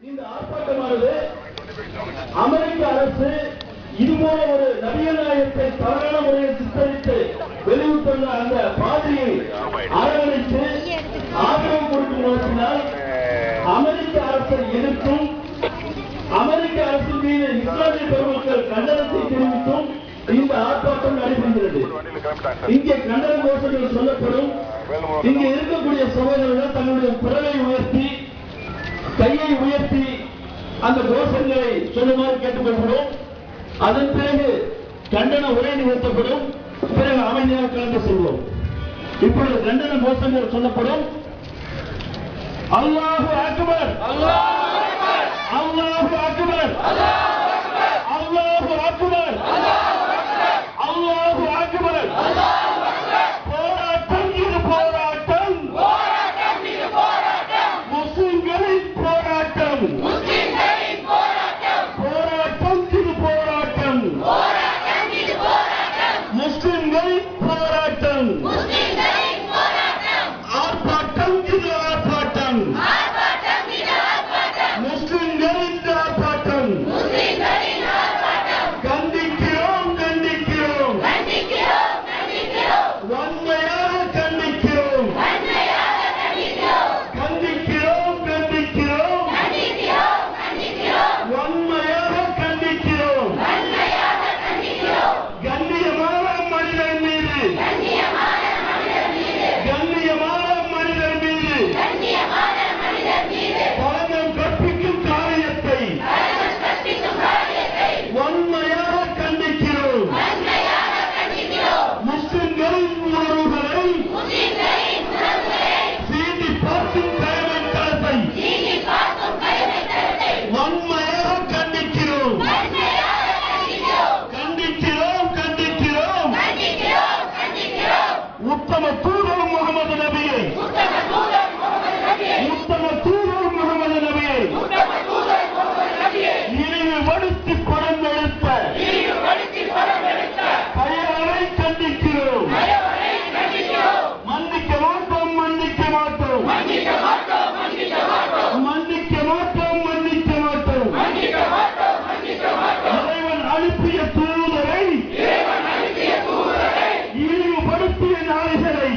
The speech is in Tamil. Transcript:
இந்த ஆர்ப்பாட்டமானது அமெரிக்க அரசு இதுபோல ஒரு நபிகள் நாயகத்தை தவறான முறையில் சித்தரித்து வெளியிட்டுள்ள அந்த பாதையை அரவணைத்து ஆதரவு கொடுக்கும் நோக்கினால் அமெரிக்க அரசை எதிர்த்தும் அமெரிக்க அரசின் மீது இஸ்லாமிய பெருமக்கள் கண்டனத்தை தெரிவித்தும் இந்த ஆர்ப்பாட்டம் நடைபெறுகிறது. இங்கே கண்டன கோஷங்கள் சொல்லப்படும். இங்கே இருக்கக்கூடிய சகோதரர்கள் தங்களுடைய குரலை உயர்த்தி கையை உயர்த்தி அந்த கோஷங்களை சொல்லுமாறு கேட்டுக்கொள்கிறோம். அதன் பிறகு கண்டன உரை நிகழ்த்தப்படும். பிறகு அமைதியாக கலந்து செல்வோம். இப்பொழுது கண்டன கோஷங்கள் சொல்லப்படும். அல்லாஹு அக்பர், அல்லாஹு அக்பர், அல்லாஹு அக்பர், அல்லாஹு அக்பர். போராட்டம் இது போராட்டம், முஸ்லிம்களின் போராட்டம், போராட்டம் இது போராட்டம், முஸ்லிம்களின் போராட்டம், ஆர்ப்பாட்டம் இது ஆர்ப்பாட்டம், முஸ்லிம்களின் ஆர்ப்பாட்டம். கண்டிக்கிறோம் கண்டிக்கிறோம், வன்மையாக கண்டிக்கிறோம், கண்டிக்கிறோம் கண்டிக்கிறோம், வன்மையாக கண்டிக்கிறோம். கண்ணியமான மனிதர் மீது, கண்ணியமான மனிதர் மீது பலகம் கற்பிக்கும் காரியத்தை வன்மையாக கண்டிக்கிறோம். முஸ்லிம்களின் உணர்வுகளை சீண்டி பார்க்கும் கைமைத்தனத்தை வன்மையாக கண்டிக்கிறோம், கண்டிக்கிறோம் கண்டிக்கிறோம். உத்தம தூதர் முகமது நபியை, உத்தம தூதர் முகமது நபியை இழிவுபடுத்தி படம் எடுத்த பெயரை கண்டிக்கிறோம். மன்னிக்க மாட்டோம், மன்னிக்க மாட்டோம், மன்னிக்க மாட்டோம், மன்னிக்க மாட்டோம். இறைவன் அனுப்பிய தூதரை இழிவுபடுத்திய நாய்களை